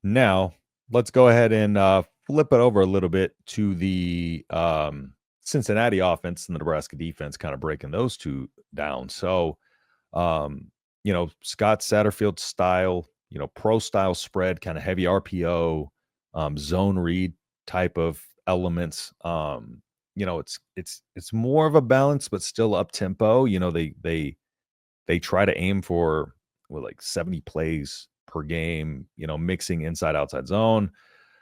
Now, let's go ahead and flip it over a little bit to the Cincinnati offense and the Nebraska defense, kind of breaking those two down. So, um, Scott Satterfield style, pro style spread, kind of heavy RPO, zone read type of elements. It's more of a balance, but still up tempo. They try to aim for like 70 plays per game, mixing inside outside zone,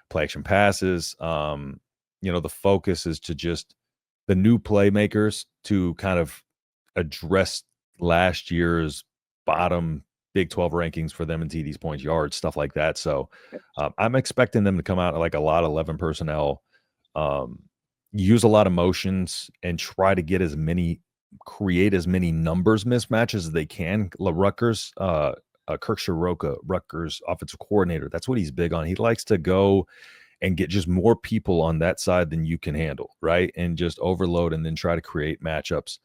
play action passes. The focus is to just the new playmakers to kind of address last year's bottom Big 12 rankings for them in TDs, points, yards, stuff like that. So I'm expecting them to come out like a lot of 11 personnel, um, use a lot of motions, and try to create as many numbers mismatches as they can. Rutgers, Kirk Shiroka, Rutgers offensive coordinator, that's what he's big on. He likes to go and get just more people on that side than you can handle, right? And just overload and then try to create matchups,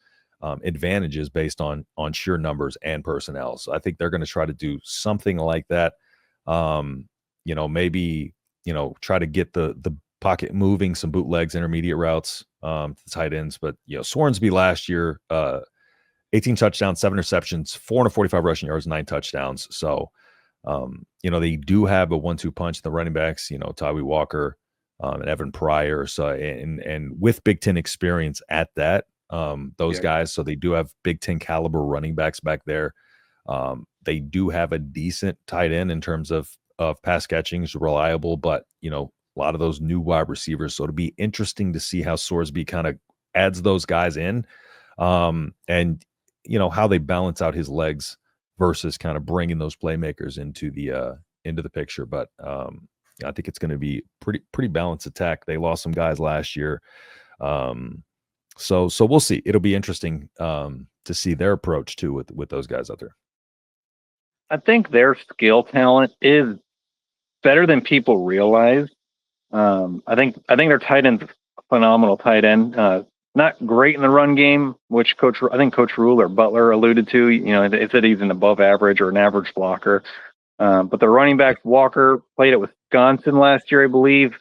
advantages based on sheer numbers and personnel. So I think they're going to try to do something like that. Maybe try to get the pocket moving, some bootlegs, intermediate routes, to tight ends. But Swornsby last year, 18 touchdowns, 7 receptions, 445 rushing yards, 9 touchdowns. So they do have a 1-2 punch. The running backs, Tyree Walker, and Evan Pryor. So and with Big Ten experience at that, those guys. So they do have Big Ten caliber running backs back there. They do have a decent tight end in terms of pass catching, is reliable, but a lot of those new wide receivers. So it'll be interesting to see how Sorsby kind of adds those guys in, and how they balance out his legs versus kind of bringing those playmakers into the picture. But I think it's going to be pretty balanced attack. They lost some guys last year, so we'll see. It'll be interesting to see their approach too with those guys out there. I think their skill talent is better than people realize. I think their tight end's a phenomenal tight end. Not great in the run game, which Coach Rule or Butler alluded to. They said he's an above average or an average blocker. But the running back Walker played at Wisconsin last year, I believe.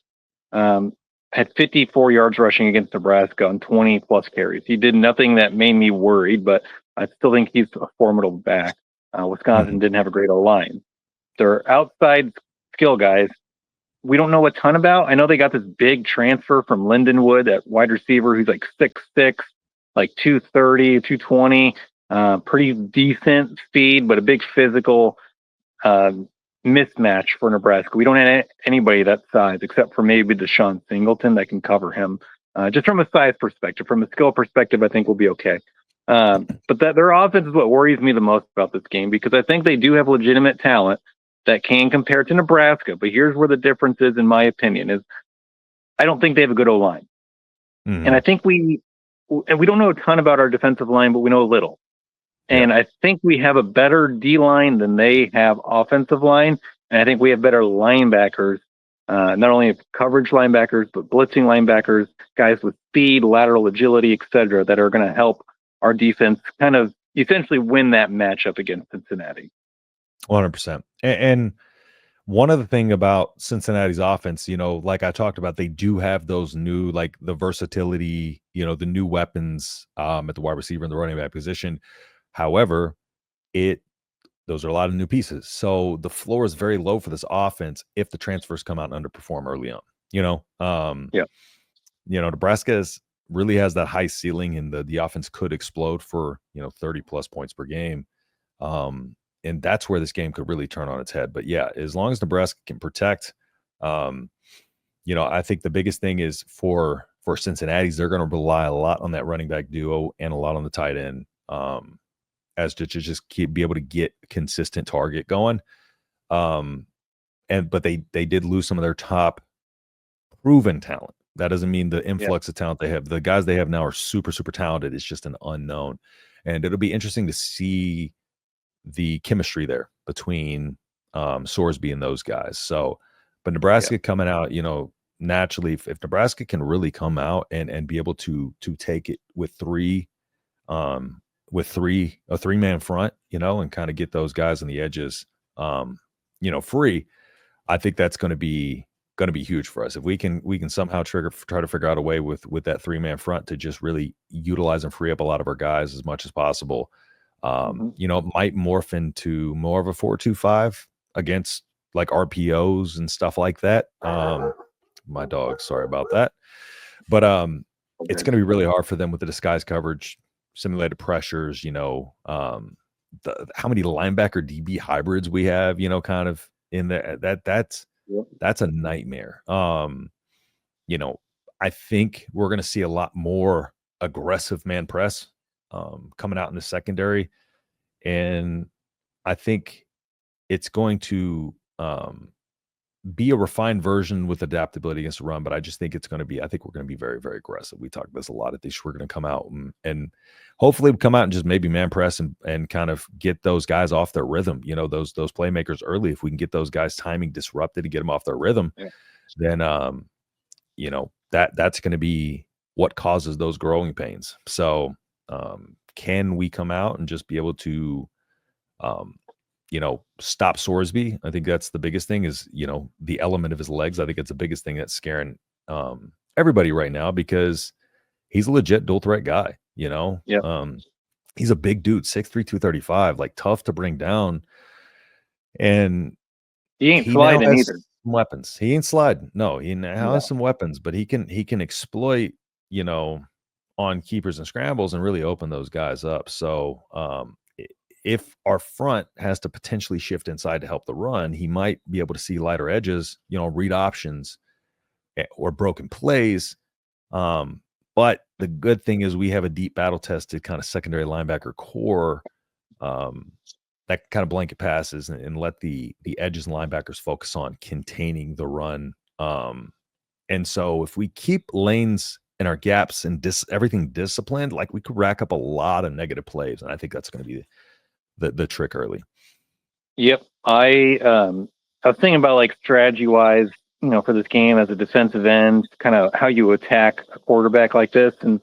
Had 54 yards rushing against Nebraska on 20 plus carries. He did nothing that made me worried, but I still think he's a formidable back. Wisconsin didn't have a great O-line. Their outside skill guys, we don't know a ton about. I know they got this big transfer from Lindenwood at wide receiver who's like 6'6", like 230, 220, pretty decent speed, but a big physical mismatch for Nebraska. We don't have anybody that size except for maybe Deshaun Singleton that can cover him. Just from a size perspective, from a skill perspective, I think we'll be okay. But their offense is what worries me the most about this game, because I think they do have legitimate talent that can compare to Nebraska. But here's where the difference is, in my opinion, is I don't think they have a good O-line. And I think we don't know a ton about our defensive line, but we know a little. And I think we have a better D-line than they have offensive line. And I think we have better linebackers, not only coverage linebackers, but blitzing linebackers, guys with speed, lateral agility, etc., that are going to help our defense kind of essentially win that matchup against Cincinnati. 100%. And one other thing about Cincinnati's offense, like I talked about, they do have those new, like the versatility, the new weapons at the wide receiver and the running back position. However, those are a lot of new pieces. So the floor is very low for this offense if the transfers come out and underperform early on. Nebraska really has that high ceiling, and the offense could explode for 30 plus points per game. And that's where this game could really turn on its head. But yeah, as long as Nebraska can protect, I think the biggest thing is for Cincinnati's, they're going to rely a lot on that running back duo and a lot on the tight end, as to just be able to get consistent target going. But they did lose some of their top proven talent. That doesn't mean the influx of talent they have. The guys they have now are super, super talented. It's just an unknown. And it'll be interesting to see the chemistry there between Sorsby and those guys. So, but Nebraska coming out, naturally, if Nebraska can really come out and be able to take it with a three-man front, and kind of get those guys on the edges, free. I think that's going to be huge for us. If we can somehow try to figure out a way with that 3-man front to just really utilize and free up a lot of our guys as much as possible. You know, it might morph into more of a 4-2-5 against like RPOs and stuff like that. My dog, sorry about that. But it's going to be really hard for them with the disguise coverage, simulated pressures, you know, how many linebacker DB hybrids we have, you know, kind of in there. That's a nightmare. You know, I think we're going to see a lot more aggressive man press coming out in the secondary, and I think it's going to be a refined version with adaptability against the run. But I just think it's going to be. I think we're going to be very, very aggressive. We talked this a lot at this. We're going to come out and hopefully come out and just maybe man press and kind of get those guys off their rhythm. You know, those playmakers early. If we can get those guys timing disrupted and get them off their rhythm, then you know, that's going to be what causes those growing pains. So can we come out and just be able to you know, stop Sorsby? I think that's the biggest thing is, you know, the element of his legs. I think it's the biggest thing that's scaring everybody right now because he's a legit dual threat guy, you know. He's a big dude, 6'3", 235, like tough to bring down. And he ain't sliding either. Weapons. He ain't sliding. No, he now has some weapons, but he can exploit, you know, on keepers and scrambles and really open those guys up. So if our front has to potentially shift inside to help the run, he might be able to see lighter edges, you know, read options or broken plays. But the good thing is we have a deep battle tested kind of secondary linebacker core that kind of blanket passes and let the edges and linebackers focus on containing the run. And so if we keep lanes and our gaps and everything disciplined, like we could rack up a lot of negative plays. And I think that's going to be the trick early. Yep. I was thinking about like strategy wise, you know, for this game as a defensive end, kind of how you attack a quarterback like this. And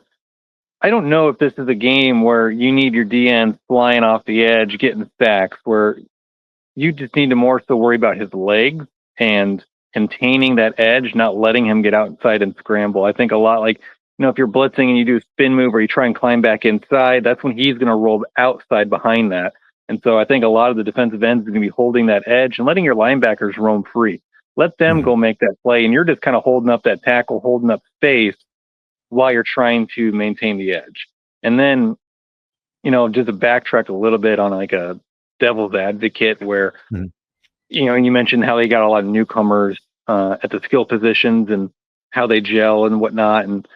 I don't know if this is a game where you need your DNs flying off the edge, getting sacks, where you just need to more so worry about his legs and containing that edge, not letting him get outside and scramble. I think a lot like, you know, if you're blitzing and you do a spin move or you try and climb back inside, that's when he's going to roll outside behind that. And so I think a lot of the defensive ends are going to be holding that edge and letting your linebackers roam free. Let them go make that play. And you're just kind of holding up that tackle, holding up space while you're trying to maintain the edge. And then, you know, just to backtrack a little bit on like a devil's advocate where, you know, you mentioned how they got a lot of newcomers at the skill positions and how they gel and whatnot. And,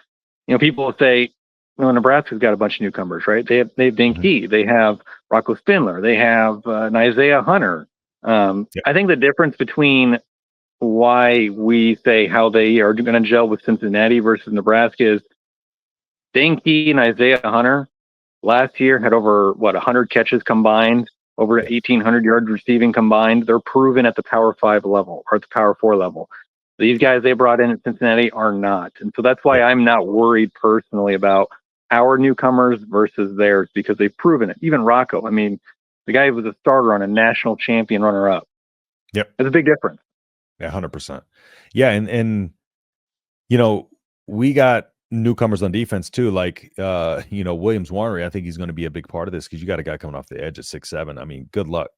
you know, people will say, you know, Nebraska's got a bunch of newcomers, right? They have Dinky, they have Rocco Spindler, they have Isaiah Hunter. I think the difference between why we say how they are going to gel with Cincinnati versus Nebraska is Dinky and Isaiah Hunter last year had over 100 catches combined, over 1,800 yards receiving combined. They're proven at the Power 5 level or at the Power 4 level. These guys they brought in at Cincinnati are not. And so that's why I'm not worried personally about our newcomers versus theirs because they've proven it. Even Rocco, I mean, the guy was a starter on a national champion runner-up. Yep. It's a big difference. Yeah, 100%. Yeah, and you know, we got newcomers on defense too, like you know, Williams Warnery. I think he's going to be a big part of this because you got a guy coming off the edge at 6'7". I mean, good luck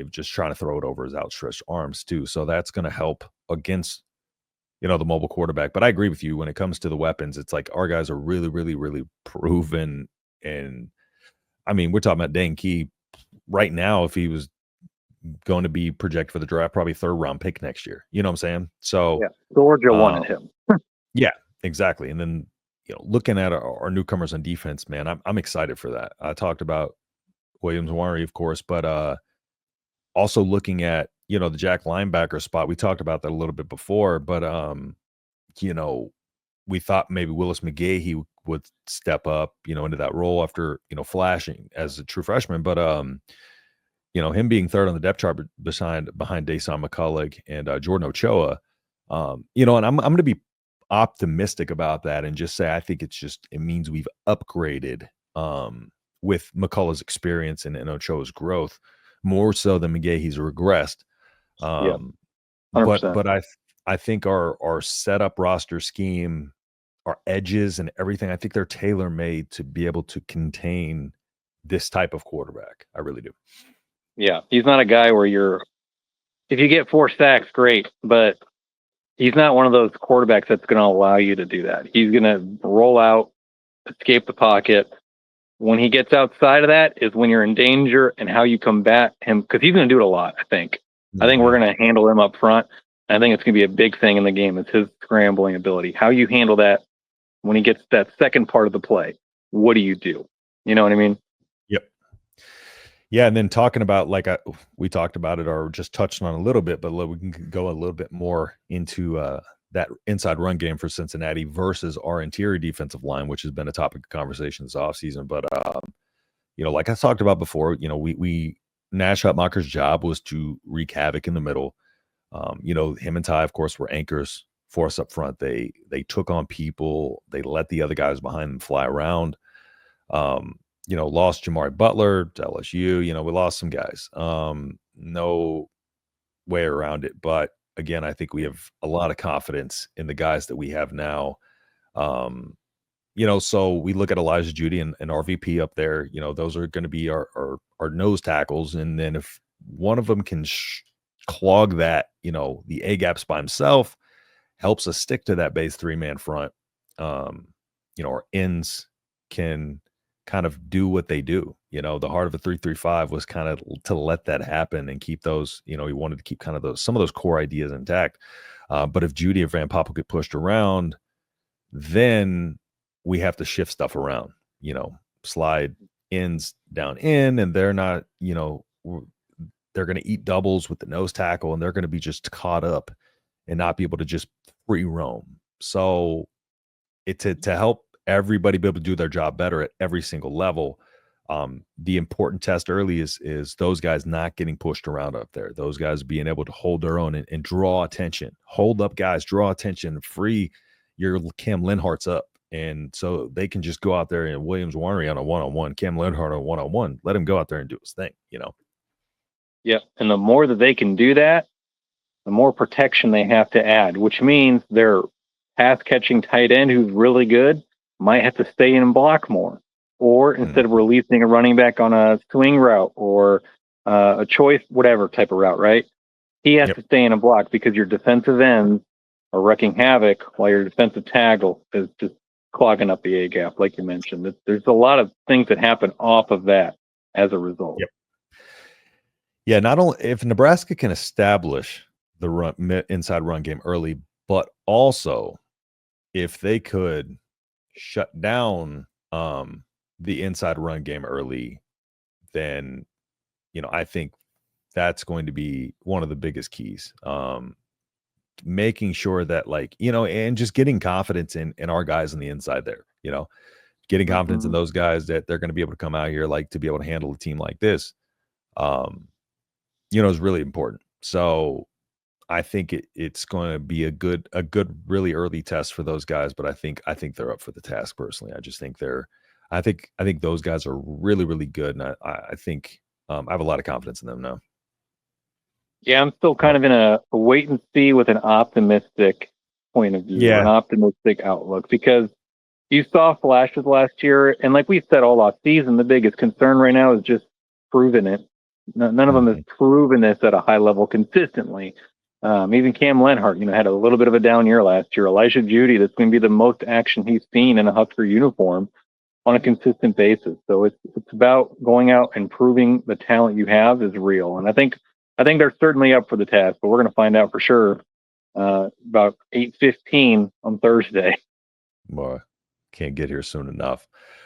just trying to throw it over his outstretched arms too. So that's going to help against, you know, the mobile quarterback. But I agree with you when it comes to the weapons. It's like our guys are really, really, really proven. And I mean, we're talking about Dane Key right now. If he was going to be projected for the draft, probably 3rd round pick next year. You know what I'm saying? So Georgia wanted him. Yeah, exactly. And then, you know, looking at our newcomers on defense, man, I'm excited for that. I talked about Williams Warnery, of course, but also looking at, you know, the Jack linebacker spot. We talked about that a little bit before, but you know, we thought maybe Willis McGahee would step up, you know, into that role after, you know, flashing as a true freshman. But you know, him being 3rd on the depth chart behind Dasan McCullough and Jordan Ochoa, you know, and I'm going to be optimistic about that and just say I think it means we've upgraded with McCullough's experience and Ochoa's growth more so than McGahee's regressed. 100%. But I think our setup roster scheme, our edges and everything, I think they're tailor made to be able to contain this type of quarterback. I really do. Yeah, he's not a guy where if you get 4 sacks, great, but he's not one of those quarterbacks that's going to allow you to do that. He's going to roll out, escape the pocket. When he gets outside of that is when you're in danger, and how you combat him, because he's going to do it a lot, I think. I think we're going to handle him up front. I think it's going to be a big thing in the game. It's his scrambling ability. How you handle that when he gets that second part of the play. What do you do? You know what I mean? Yep. Yeah, and then talking about, like, we talked about it or just touched on a little bit, but we can go a little bit more into that inside run game for Cincinnati versus our interior defensive line, which has been a topic of conversation this offseason. But, like I talked about before, Nash Hutmacher's job was to wreak havoc in the middle. Him and Ty, of course, were anchors for us up front. They took on people. They let the other guys behind them fly around. Lost Jamari Butler to LSU. We lost some guys. No way around it. But again, I think we have a lot of confidence in the guys that we have now. So we look at Elijah Judy and RVP up there. Those are going to be our nose tackles. And then if one of them can clog that, the A gaps by himself, helps us stick to that base 3-man front. Our ends can kind of do what they do. The heart of a 3-3-5 was kind of to let that happen and keep those, he wanted to keep kind of some of those core ideas intact. But if Judy or Van Poppel get pushed around, then we have to shift stuff around, slide ends down in, and they're not, they're going to eat doubles with the nose tackle, and they're going to be just caught up and not be able to just free roam. So to help everybody be able to do their job better at every single level, the important test early is those guys not getting pushed around up there. Those guys being able to hold their own and draw attention. Hold up guys, draw attention, free your Cam Linhart's up. And so they can just go out there and Williams Winery on a one-on-one, Cam Linhart on a one-on-one. Let him go out there and do his thing, Yeah, and the more that they can do that, the more protection they have to add, which means their pass-catching tight end who's really good might have to stay in and block more. Or instead of releasing a running back on a swing route or a choice, whatever type of route, right? He has to stay in and block because your defensive ends are wrecking havoc while your defensive tackle is just clogging up the A gap, like you mentioned. There's a lot of things that happen off of that as a result. Yep. Yeah, not only if Nebraska can establish the inside run game early, but also if they could shut down the inside run game early, then I think that's going to be one of the biggest keys. Making sure that and just getting confidence in our guys on the inside there, getting confidence in those guys that they're going to be able to come out here to be able to handle a team like this, is really important. So I think it's going to be a good, really early test for those guys. But I think they're up for the task personally. I just think I think those guys are really, really good. And I think I have a lot of confidence in them now. Yeah, I'm still kind of in a wait and see with an optimistic point of view, an optimistic outlook, because you saw flashes last year. And like we said all off season, the biggest concern right now is just proving it. None of them has proven this at a high level consistently. Even Cam Linhart, had a little bit of a down year last year. Elijah Judy, that's going to be the most action he's seen in a Husker uniform on a consistent basis. So it's about going out and proving the talent you have is real. And I think they're certainly up for the task, but we're going to find out for sure about 8:15 on Thursday. Boy, can't get here soon enough.